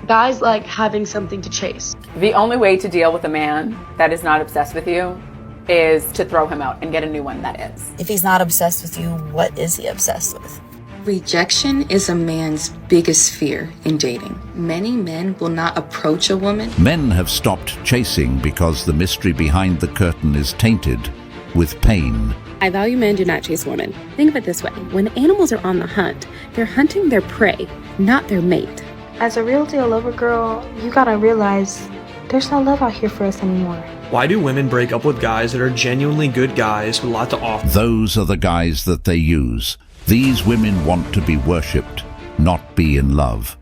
Guys like having something to chase. The only way to deal with a man that is not obsessed with you is to throw him out and get a new one that is. If he's not obsessed with you, what is he obsessed with? Rejection is a man's biggest fear in dating. Many men will not approach a woman. Men have stopped chasing because the mystery behind the curtain is tainted with pain. I value men do not chase women. Think of it this way. When animals are on the hunt, they're hunting their prey, not their mate. As a real deal lover girl, you gotta realize there's no love out here for us anymore. Why do women break up with guys that are genuinely good guys with a lot to offer? Those are the guys that they use. These women want to be worshipped, not be in love.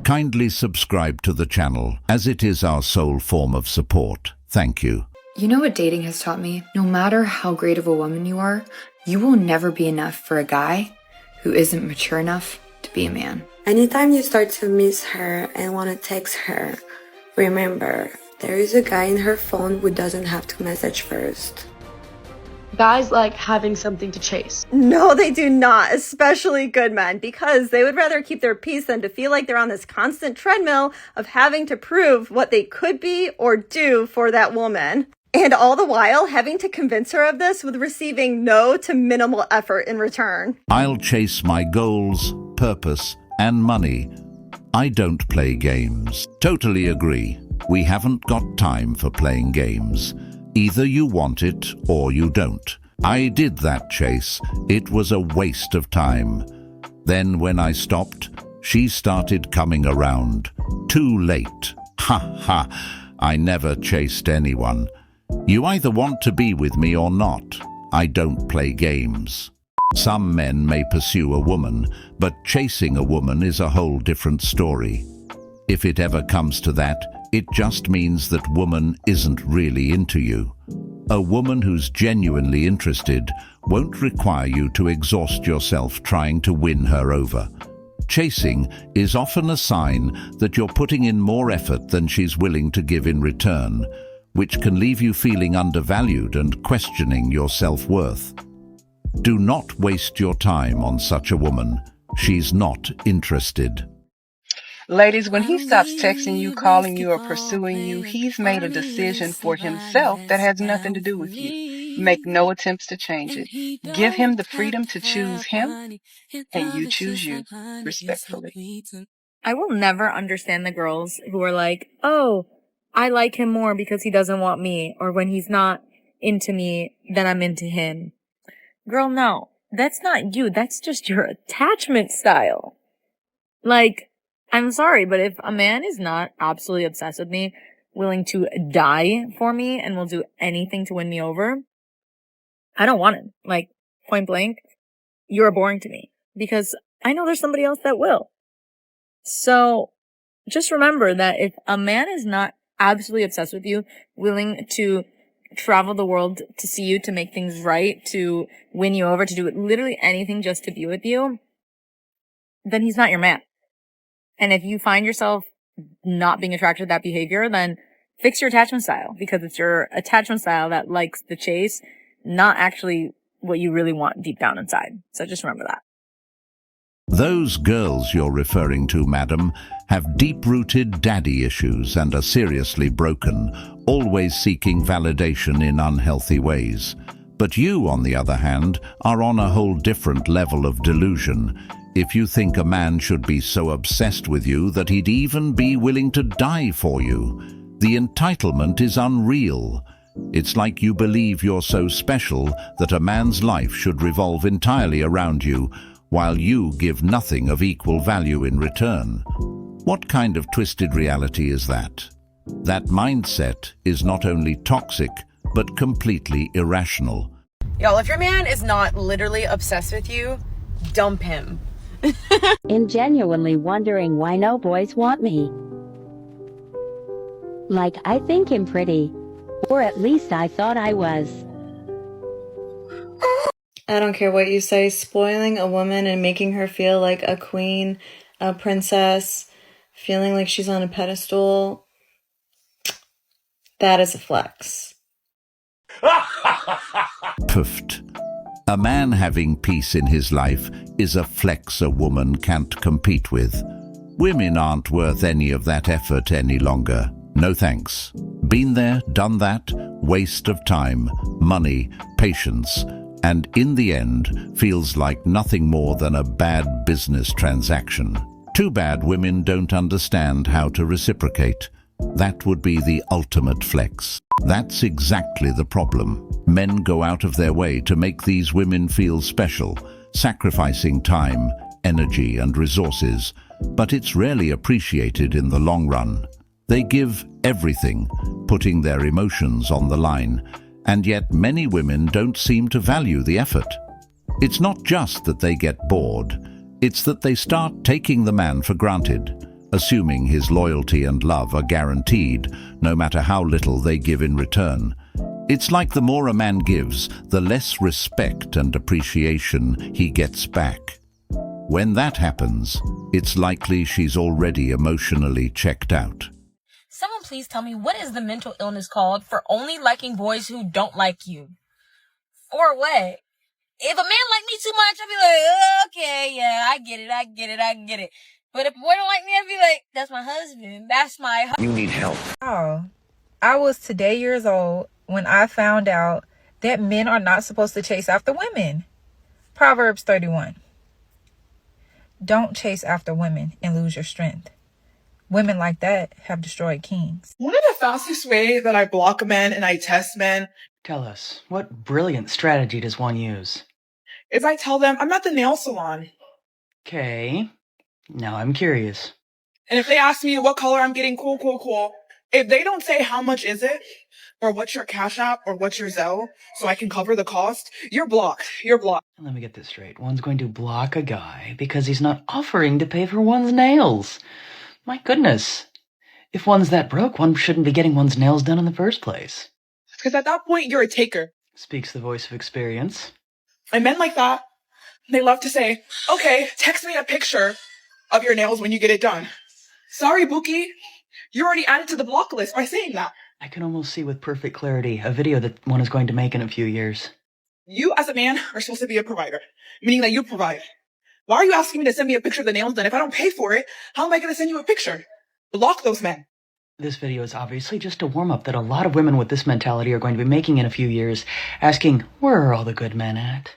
Kindly subscribe to the channel, as it is our sole form of support. Thank you. You know what dating has taught me? No matter how great of a woman you are, you will never be enough for a guy who isn't mature enough to be a man. Anytime you start to miss her and want to text her, remember, there is a guy in her phone who doesn't have to message first. Guys like having something to chase. No, they do not, especially good men, because they would rather keep their peace than to feel like they're on this constant treadmill of having to prove what they could be or do for that woman. And all the while having to convince her of this with receiving no to minimal effort in return. I'll chase my goals, purpose, and money. I don't play games. Totally agree. We haven't got time for playing games. Either you want it or you don't. I did that chase. It was a waste of time. Then when I stopped, she started coming around. Too late. Ha ha. I never chased anyone. You either want to be with me or not. I don't play games. Some men may pursue a woman, but chasing a woman is a whole different story. If it ever comes to that, it just means that woman isn't really into you. A woman who's genuinely interested won't require you to exhaust yourself trying to win her over. Chasing is often a sign that you're putting in more effort than she's willing to give in return, which can leave you feeling undervalued and questioning your self-worth. Do not waste your time on such a woman. She's not interested. Ladies, when he stops texting you, calling you, or pursuing you, he's made a decision for himself that has nothing to do with you. Make no attempts to change it. Give him the freedom to choose him, and you choose you, respectfully. I will never understand the girls who are like, oh, I like him more because he doesn't want me, or when he's not into me, then I'm into him. Girl, no, that's not you. That's just your attachment style. Like, I'm sorry, but if a man is not absolutely obsessed with me, willing to die for me, and will do anything to win me over, I don't want him. Like, point blank, you're boring to me. Because I know there's somebody else that will. So, just remember that if a man is not absolutely obsessed with you, willing to travel the world to see you, to make things right, to win you over, to do literally anything just to be with you, then he's not your man. And if you find yourself not being attracted to that behavior, then fix your attachment style, because it's your attachment style that likes the chase, not actually what you really want deep down inside. So just remember that. Those girls you're referring to, madam, have deep-rooted daddy issues and are seriously broken, always seeking validation in unhealthy ways. But you, on the other hand, are on a whole different level of delusion. If you think a man should be so obsessed with you that he'd even be willing to die for you, the entitlement is unreal. It's like you believe you're so special that a man's life should revolve entirely around you, while you give nothing of equal value in return. What kind of twisted reality is that? That mindset is not only toxic, but completely irrational. Y'all, if your man is not literally obsessed with you, dump him. And genuinely wondering why no boys want me. Like, I think I'm pretty. Or at least I thought I was. I don't care what you say, spoiling a woman and making her feel like a queen, a princess, feeling like she's on a pedestal, that is a flex. Puffed. A man having peace in his life is a flex a woman can't compete with. Women aren't worth any of that effort any longer. No thanks. Been there, done that, waste of time, money, patience, and in the end feels like nothing more than a bad business transaction. Too bad women don't understand how to reciprocate. That would be the ultimate flex. That's exactly the problem. Men go out of their way to make these women feel special, sacrificing time, energy, and resources, but it's rarely appreciated in the long run. They give everything, putting their emotions on the line, and yet many women don't seem to value the effort. It's not just that they get bored, it's that they start taking the man for granted, assuming his loyalty and love are guaranteed, no matter how little they give in return. It's like the more a man gives, the less respect and appreciation he gets back. When that happens, it's likely she's already emotionally checked out. Someone please tell me, what is the mental illness called for only liking boys who don't like you? Or what? If a man like me too much, I'd be like, okay, yeah, I get it. But if a boy don't like me, I'd be like, that's my husband. That's my husband. You need help. Oh, I was today years old when I found out that men are not supposed to chase after women. Proverbs 31. Don't chase after women and lose your strength. Women like that have destroyed kings. One of the fastest way that I block men and I test men. Tell us, what brilliant strategy does one use? Is I tell them I'm at the nail salon. Okay, now I'm curious. And if they ask me what color I'm getting, cool. If they don't say how much is it, or what's your Cash App, or what's your Zelle, so I can cover the cost, you're blocked. You're blocked. Let me get this straight. One's going to block a guy because he's not offering to pay for one's nails. My goodness. If one's that broke, one shouldn't be getting one's nails done in the first place. Because at that point, you're a taker. Speaks the voice of experience. And men like that, they love to say, okay, text me a picture of your nails when you get it done. Sorry, Bookie. You're already added to the block list by saying that. I can almost see with perfect clarity a video that one is going to make in a few years. You, as a man, are supposed to be a provider, meaning that you provide. Why are you asking me to send me a picture of the nails done? If I don't pay for it, how am I going to send you a picture? Block those men. This video is obviously just a warm-up that a lot of women with this mentality are going to be making in a few years, asking, where are all the good men at?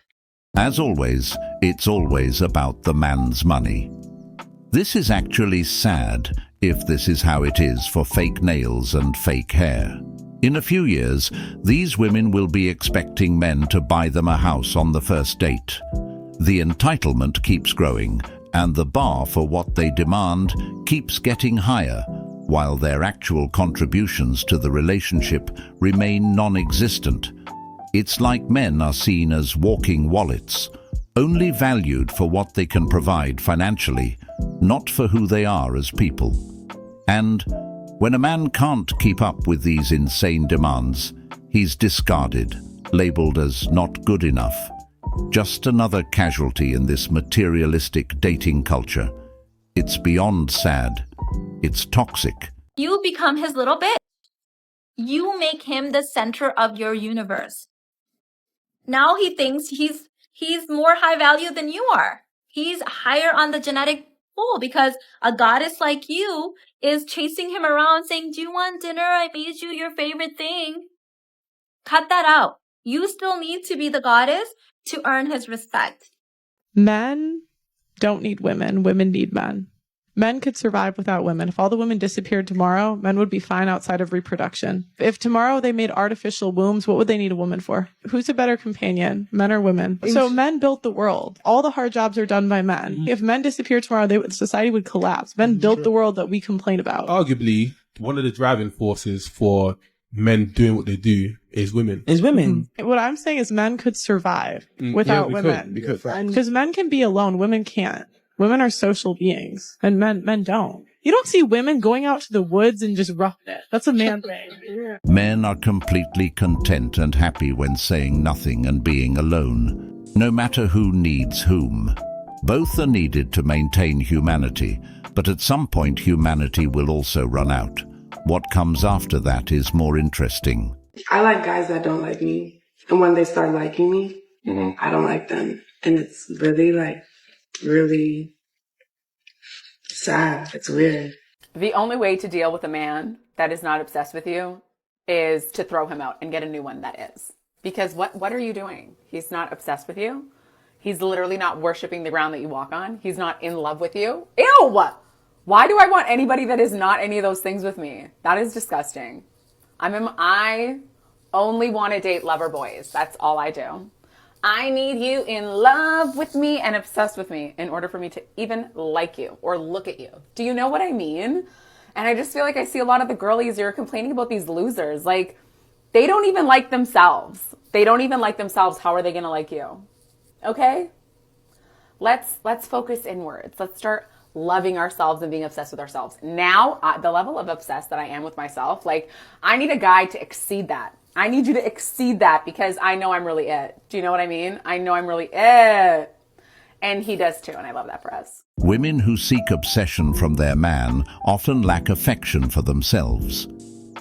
As always, it's always about the man's money. This is actually sad if this is how it is for fake nails and fake hair. In a few years, these women will be expecting men to buy them a house on the first date. The entitlement keeps growing, and the bar for what they demand keeps getting higher, while their actual contributions to the relationship remain non-existent. It's like men are seen as walking wallets, only valued for what they can provide financially, not for who they are as people. And when a man can't keep up with these insane demands, he's discarded, labeled as not good enough. Just another casualty in this materialistic dating culture. It's beyond sad. It's toxic. You become his little bitch. You make him the center of your universe. Now he thinks he's more high value than you are. He's higher on the genetic pool because a goddess like you is chasing him around saying, do you want dinner? I made you your favorite thing. Cut that out. You still need to be the goddess to earn his respect. Men don't need women. Women need men. Men could survive without women. If all the women disappeared tomorrow, men would be fine outside of reproduction. If tomorrow they made artificial wombs, what would they need a woman for? Who's a better companion, men or women? So men built the world. All the hard jobs are done by men. If men disappeared tomorrow, society would collapse. Men built the world that we complain about. Arguably, one of the driving forces for men doing what they do is women. What I'm saying is men could survive without women. Because men can be alone, women can't. Women are social beings, and men don't. You don't see women going out to the woods and just roughing it. That's a man thing. Men are completely content and happy when saying nothing and being alone, no matter who needs whom. Both are needed to maintain humanity, but at some point humanity will also run out. What comes after that is more interesting. I like guys that don't like me, and when they start liking me, I don't like them. And it's really sad. It's weird. The only way to deal with a man that is not obsessed with you is to throw him out and get a new one that is. Because what are you doing? He's not obsessed with you. He's literally not worshiping the ground that you walk on. He's not in love with you. Ew! Why do I want anybody that is not any of those things with me? That is disgusting. I only want to date lover boys. That's all I do. I need you in love with me and obsessed with me in order for me to even like you or look at you. Do you know what I mean? And I just feel like I see a lot of the girlies who are complaining about these losers. Like, they don't even like themselves. They don't even like themselves. How are they going to like you? Okay? Let's focus inwards. Let's start loving ourselves and being obsessed with ourselves. Now, the level of obsessed that I am with myself, like, I need a guy to exceed that. I need you to exceed that because I know I'm really it. Do you know what I mean? I know I'm really it. And he does too, and I love that for us. Women who seek obsession from their man often lack affection for themselves.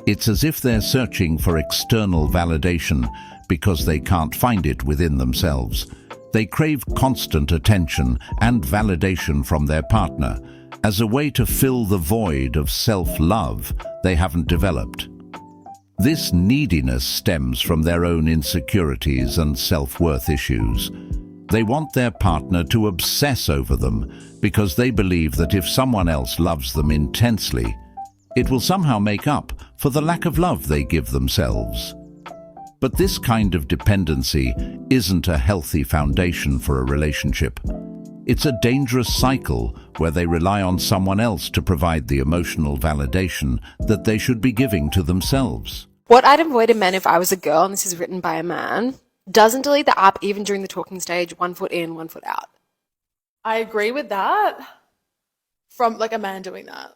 It's as if they're searching for external validation because they can't find it within themselves. They crave constant attention and validation from their partner as a way to fill the void of self-love they haven't developed. This neediness stems from their own insecurities and self-worth issues. They want their partner to obsess over them because they believe that if someone else loves them intensely, it will somehow make up for the lack of love they give themselves. But this kind of dependency isn't a healthy foundation for a relationship. It's a dangerous cycle where they rely on someone else to provide the emotional validation that they should be giving to themselves. What I'd avoid in men if I was a girl, and this is written by a man, doesn't delete the app even during the talking stage, 1 foot in, 1 foot out. I agree with that from like a man doing that.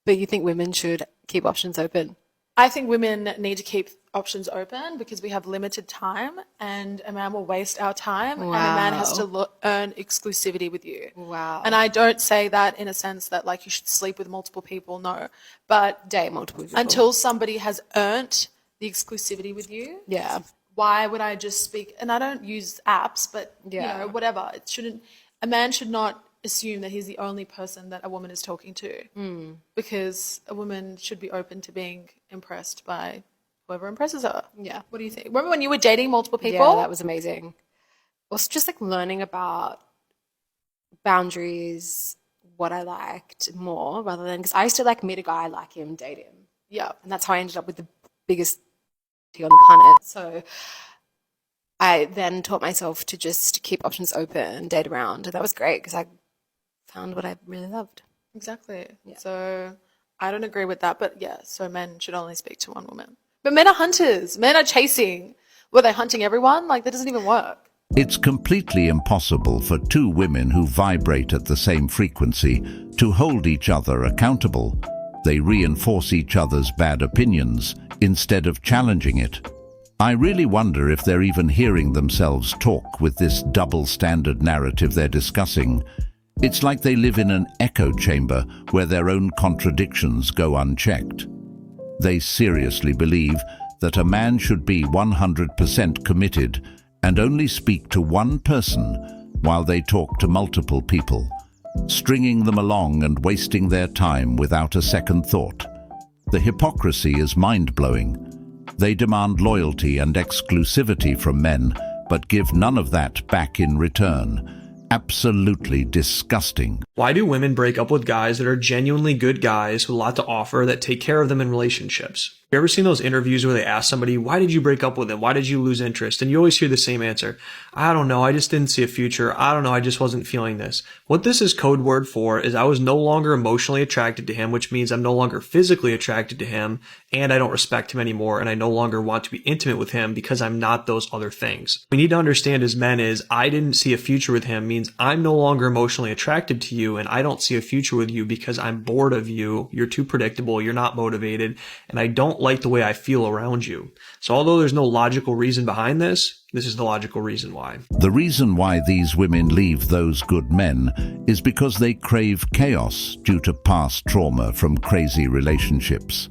But you think women should keep options open? I think women need to keep options open because we have limited time and a man will waste our time and a man has to earn exclusivity with you. Wow. And I don't say that in a sense that like you should sleep with multiple people, no. But date multiple people. Until somebody has earned the exclusivity with you. Yeah. Why would I just speak? And I don't use apps, but you know, whatever. It shouldn't. A man should not assume that he's the only person that a woman is talking to, because a woman should be open to being impressed by whoever impresses her. Yeah. What do you think? Remember when you were dating multiple people? Yeah, that was amazing. Also, just like learning about boundaries, what I liked more, rather than because I used to like meet a guy, like him, date him. Yeah, and that's how I ended up with the biggest on the planet. So I then taught myself to just keep options open, date around. And that was great because I found what I really loved. Exactly. Yeah. So I don't agree with that, but yeah, so men should only speak to one woman. But men are hunters. Men are chasing. Were they hunting everyone? Like, that doesn't even work. It's completely impossible for two women who vibrate at the same frequency to hold each other accountable. They reinforce each other's bad opinions instead of challenging it. I really wonder if they're even hearing themselves talk with this double standard narrative they're discussing. It's like they live in an echo chamber where their own contradictions go unchecked. They seriously believe that a man should be 100% committed and only speak to one person while they talk to multiple people, stringing them along and wasting their time without a second thought. The hypocrisy is mind-blowing. They demand loyalty and exclusivity from men, but give none of that back in return. Absolutely disgusting. Why do women break up with guys that are genuinely good guys with a lot to offer that take care of them in relationships? You ever seen those interviews where they ask somebody, why did you break up with him? Why did you lose interest? And you always hear the same answer. I don't know. I just didn't see a future. I don't know. I just wasn't feeling this. What this is code word for is I was no longer emotionally attracted to him, which means I'm no longer physically attracted to him and I don't respect him anymore. And I no longer want to be intimate with him because I'm not those other things. We need to understand as men is I didn't see a future with him means I'm no longer emotionally attracted to you and I don't see a future with you because I'm bored of you. You're too predictable. You're not motivated. And I don't like the way I feel around you. So although there's no logical reason behind this, this is the logical reason why. The reason why these women leave those good men is because they crave chaos due to past trauma from crazy relationships.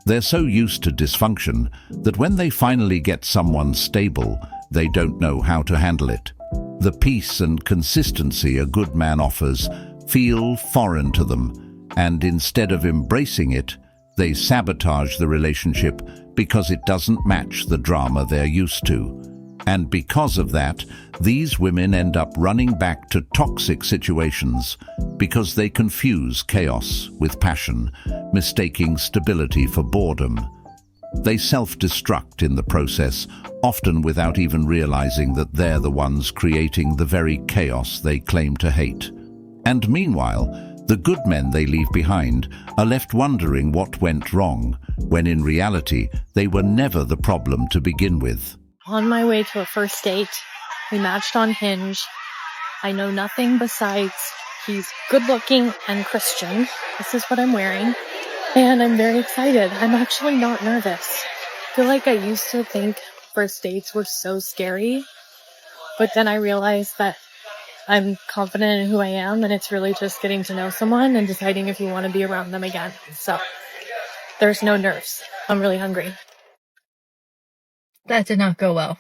They're so used to dysfunction that when they finally get someone stable, they don't know how to handle it. The peace and consistency a good man offers feel foreign to them, and instead of embracing it, they sabotage the relationship because it doesn't match the drama they're used to. And because of that, these women end up running back to toxic situations because they confuse chaos with passion, mistaking stability for boredom. They self-destruct in the process, often without even realizing that they're the ones creating the very chaos they claim to hate. And meanwhile, the good men they leave behind are left wondering what went wrong, when in reality, they were never the problem to begin with. On my way to a first date, we matched on Hinge. I know nothing besides he's good looking and Christian. This is what I'm wearing. And I'm very excited. I'm actually not nervous. I feel like I used to think first dates were so scary. But then I realized that I'm confident in who I am, and it's really just getting to know someone and deciding if you want to be around them again. So there's no nerves. I'm really hungry. That did not go well.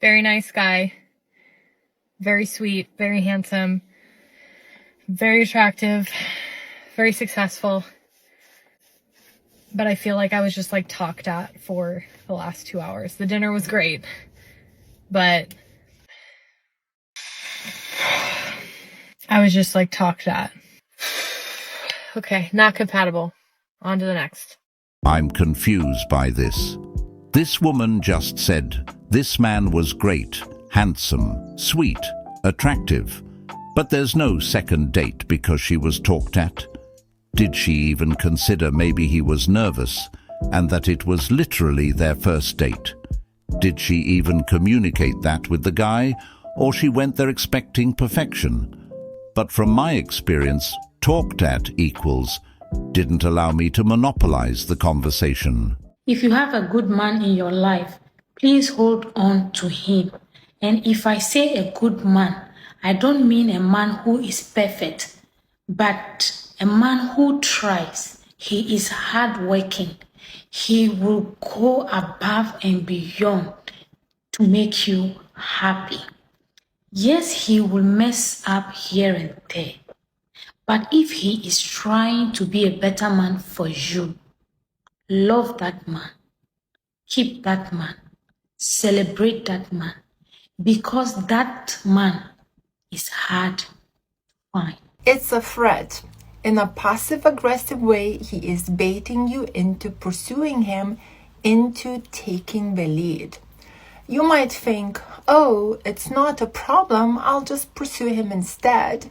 Very nice guy. Very sweet, very handsome, very attractive, very successful. But I feel like I was just like talked at for the last 2 hours. The dinner was great, but I was just like talked at. Okay, not compatible. On to the next. I'm confused by this. This woman just said, this man was great, handsome, sweet, attractive, but there's no second date because she was talked at. Did she even consider maybe he was nervous and that it was literally their first date? Did she even communicate that with the guy, or she went there expecting perfection? But from my experience, talked at equals didn't allow me to monopolize the conversation. If you have a good man in your life, please hold on to him. And if I say a good man, I don't mean a man who is perfect, but a man who tries. He is hardworking. He will go above and beyond to make you happy. Yes, he will mess up here and there. But if he is trying to be a better man for you, love that man. Keep that man. Celebrate that man. Because that man is hard to find. It's a threat. In a passive-aggressive way, he is baiting you into pursuing him, into taking the lead. You might think, oh, it's not a problem, I'll just pursue him instead.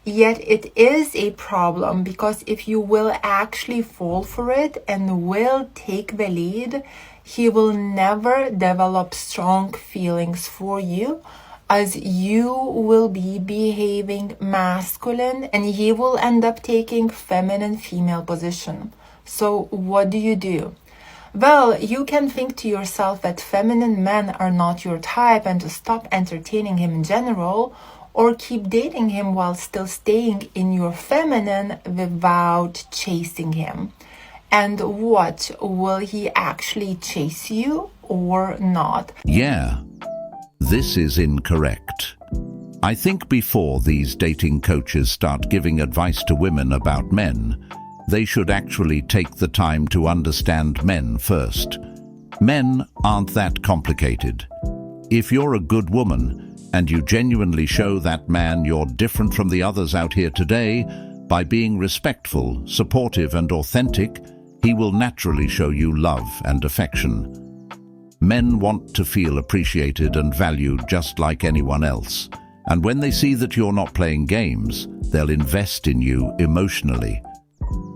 Yet it is a problem, because if you will actually fall for it and will take the lead, he will never develop strong feelings for you, as you will be behaving masculine and he will end up taking feminine female position. So what do? Well, you can think to yourself that feminine men are not your type and to stop entertaining him in general, or keep dating him while still staying in your feminine without chasing him. And what, will he actually chase you or not? Yeah, this is incorrect. I think before these dating coaches start giving advice to women about men, they should actually take the time to understand men first. Men aren't that complicated. If you're a good woman, and you genuinely show that man you're different from the others out here today by being respectful, supportive, and authentic, he will naturally show you love and affection. Men want to feel appreciated and valued just like anyone else, and when they see that you're not playing games, they'll invest in you emotionally.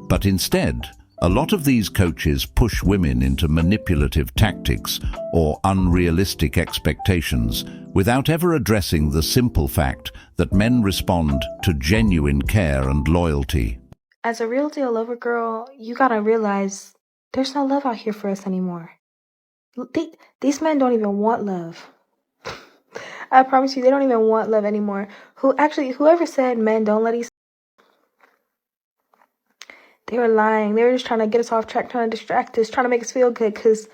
But instead, a lot of these coaches push women into manipulative tactics or unrealistic expectations without ever addressing the simple fact that men respond to genuine care and loyalty. As a real deal lover girl, you gotta realize there's no love out here for us anymore. These men don't even want love. I promise you, they don't even want love anymore. Whoever said men don't let each They were lying. They were just trying to get us off track, trying to distract us, trying to make us feel good. Because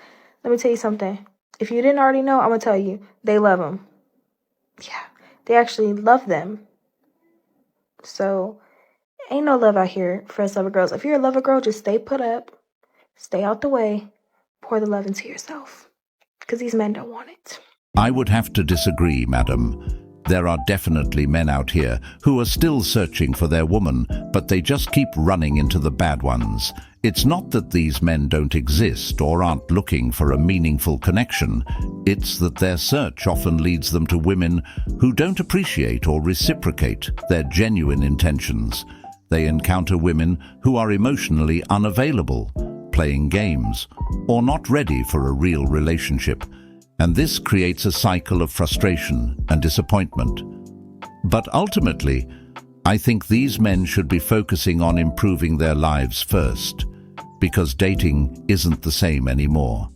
let me tell you something. If you didn't already know, I'm going to tell you. They love them. Yeah, they actually love them. So, ain't no love out here for us lover girls. If you're a lover girl, just stay put up, stay out the way, pour the love into yourself. Because these men don't want it. I would have to disagree, madam. There are definitely men out here who are still searching for their woman, but they just keep running into the bad ones. It's not that these men don't exist or aren't looking for a meaningful connection. It's that their search often leads them to women who don't appreciate or reciprocate their genuine intentions. They encounter women who are emotionally unavailable, playing games, or not ready for a real relationship. And this creates a cycle of frustration and disappointment. But ultimately, I think these men should be focusing on improving their lives first, because dating isn't the same anymore.